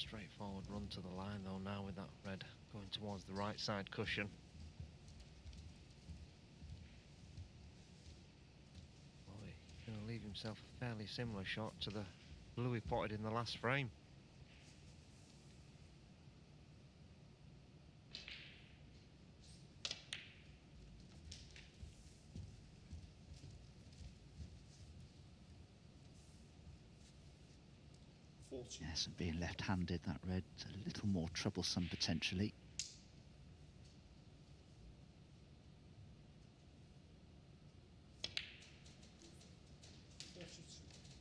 straightforward run to the line though now with that red going towards the right side cushion. Well, he's going to leave himself a fairly similar shot to the blue he potted in the last frame. Yes, and being left-handed, that red's a little more troublesome potentially.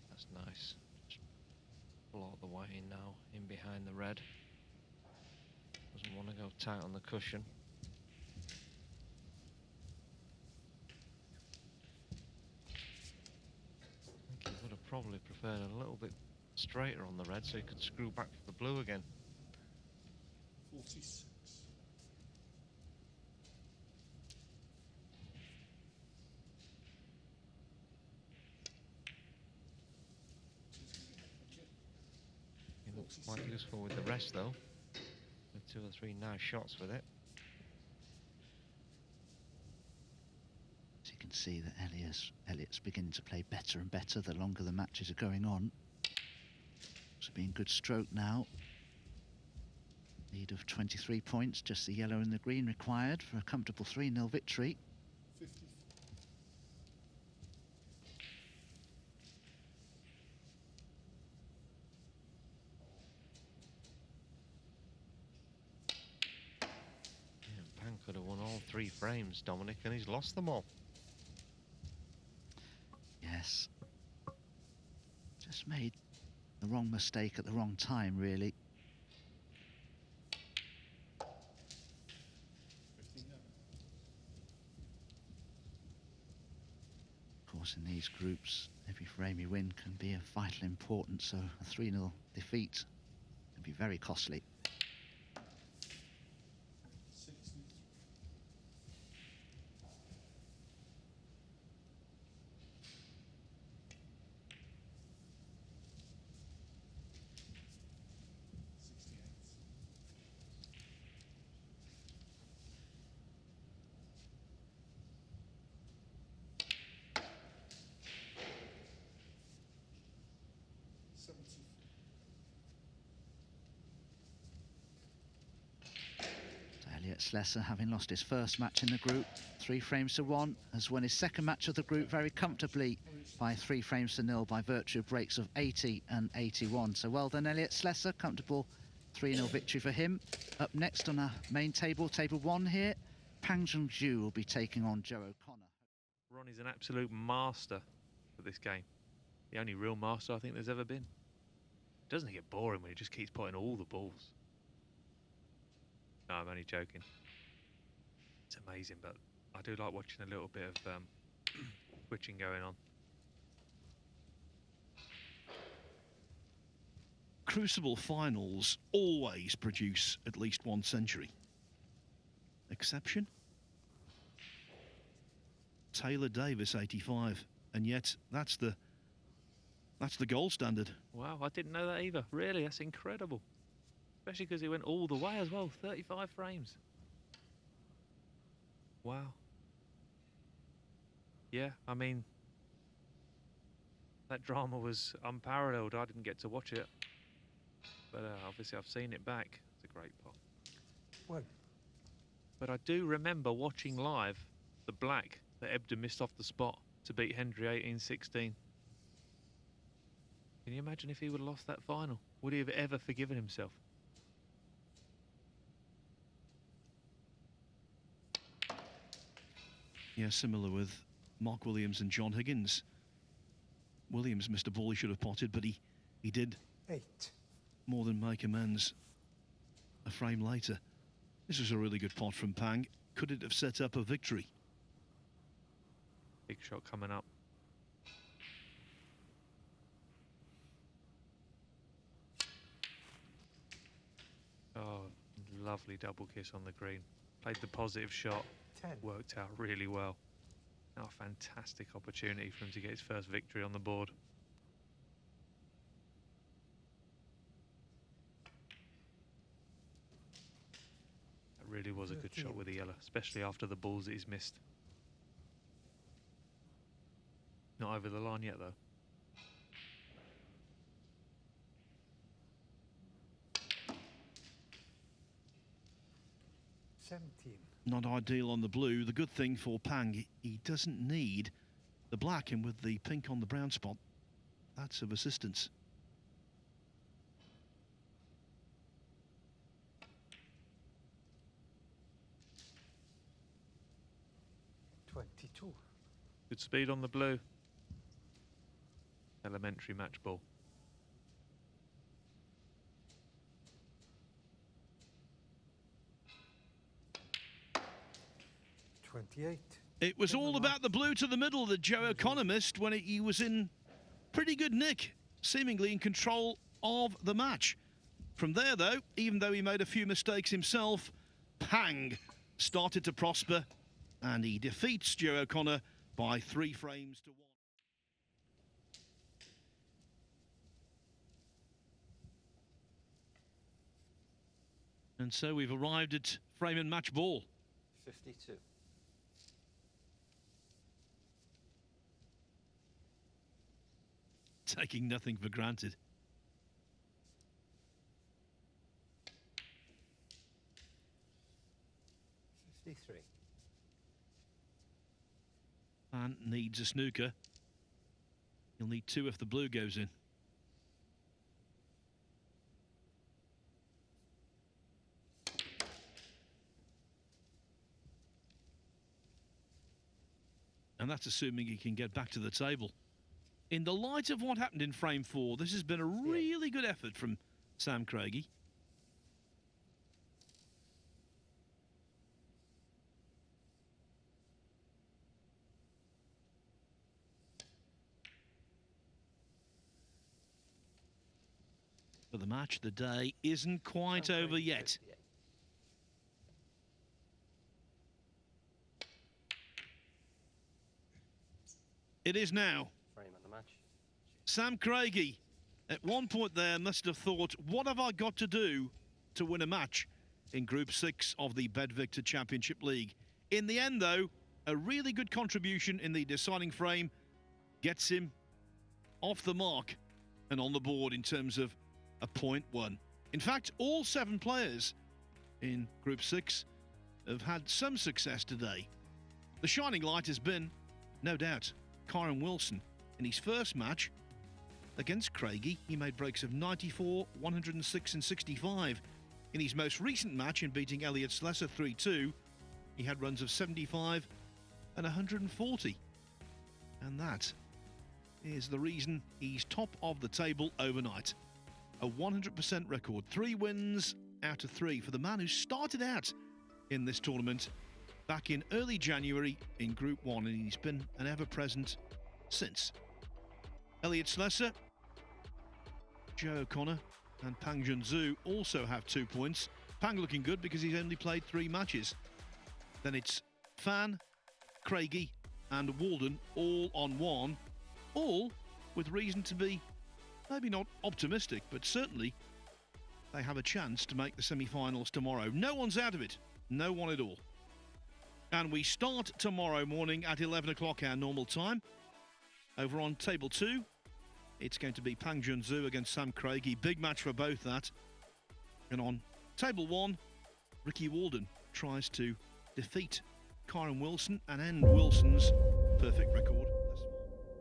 That's nice. Just block the white in now, in behind the red. Doesn't want to go tight on the cushion. I think he would have probably preferred a little bit straighter on the red so he could screw back for the blue again. 46. He looks quite useful with the rest though. With 2 or 3 nice shots with it. As you can see that Elliot's beginning to play better and better the longer the matches are going on. It's been good stroke now. Lead of 23 points, just the yellow and the green required for a comfortable 3-0 victory. 50. Yeah, Pan could have won all 3 frames, Dominic, and he's lost them all. Yes. Just made the wrong mistake at the wrong time, really. 59. Of course, in these groups, every frame you win can be of vital importance, so a 3-0 defeat can be very costly. 60. Elliot Slessor, having lost his first match in the group, 3 frames to 1, has won his second match of the group very comfortably by 3 frames to 0 by virtue of breaks of 80 and 81. So well done, Elliot Slessor. Comfortable 3-0 victory for him. Up next on our main table, table 1 here, Junxu will be taking on Joe O'Connor. Ronnie's an absolute master for this game. The only real master I think there's ever been. Doesn't it get boring when he just keeps putting all the balls? No, I'm only joking. It's amazing, but I do like watching a little bit of switching going on. Crucible finals always produce at least 1 century. Exception? Taylor Davis, 85, and yet that's the gold standard. Wow, I didn't know that either. Really, that's incredible. Especially because he went all the way as well, 35 frames. Wow. Yeah, I mean, that drama was unparalleled. I didn't get to watch it. But obviously I've seen it back. It's a great pot. Well, but I do remember watching live the black that Ebden missed off the spot to beat Hendry 18-16. Can you imagine if he would have lost that final? Would he have ever forgiven himself? Yeah, similar with Mark Williams and John Higgins. Williams missed a ball he should have potted, but he did 8. more than make amends a frame later. This was a really good pot from Pang. Could it have set up a victory? Big shot coming up. Oh, lovely double kiss on the green. Played the positive shot. 10. Worked out really well. Now a fantastic opportunity for him to get his first victory on the board. really was a good shot with the yellow, especially after the balls that he's missed. Not over the line yet, though. Not ideal on the blue. The good thing for Pang, he doesn't need the black, and with the pink on the brown spot, that's of assistance. Good speed on the blue. Elementary match ball. It was all about the blue to the middle that Joe O'Connor missed when he was in pretty good nick, seemingly in control of the match. From there, though, even though he made a few mistakes himself, Pang started to prosper, and he defeats Joe O'Connor by 3 frames to 1. And so we've arrived at frame and match ball. 52. Taking nothing for granted. And needs a snooker. He'll need 2 if the blue goes in. And that's assuming he can get back to the table. In the light of what happened in frame 4, this has been a really good effort from Sam Craigie. But the match of the day isn't quite over yet. It is now. Frame at the match. Sam Craigie, at one point there, must have thought, what have I got to do to win a match in Group 6 of the BetVictor Championship League? In the end, though, a really good contribution in the deciding frame gets him off the mark and on the board in terms of a point won. In fact, all 7 players in Group 6 have had some success today. The shining light has been, no doubt, Kyron Wilson. In his first match against Craigie, he made breaks of 94, 106 and 65. In his most recent match in beating Elliot Slessor 3-2, he had runs of 75 and 140. And that is the reason he's top of the table overnight. A 100% record, 3 wins out of 3 for the man who started out in this tournament back in early January in Group 1, and he's been an ever-present since. Elliot Slessor, Joe O'Connor and Pang Junxu also have 2 points. Pang looking good because he's only played 3 matches. Then it's Fan, Craigie and Walden all on 1, all with reason to be maybe not optimistic, but certainly they have a chance to make the semi-finals tomorrow. No one's out of it, no one at all. And we start tomorrow morning at 11 o'clock our normal time. Over on table 2, it's going to be Pang Junxu against Sam Craigie. Big match for both that. And on table 1, Ricky Walden tries to defeat Kyron Wilson and end Wilson's perfect record.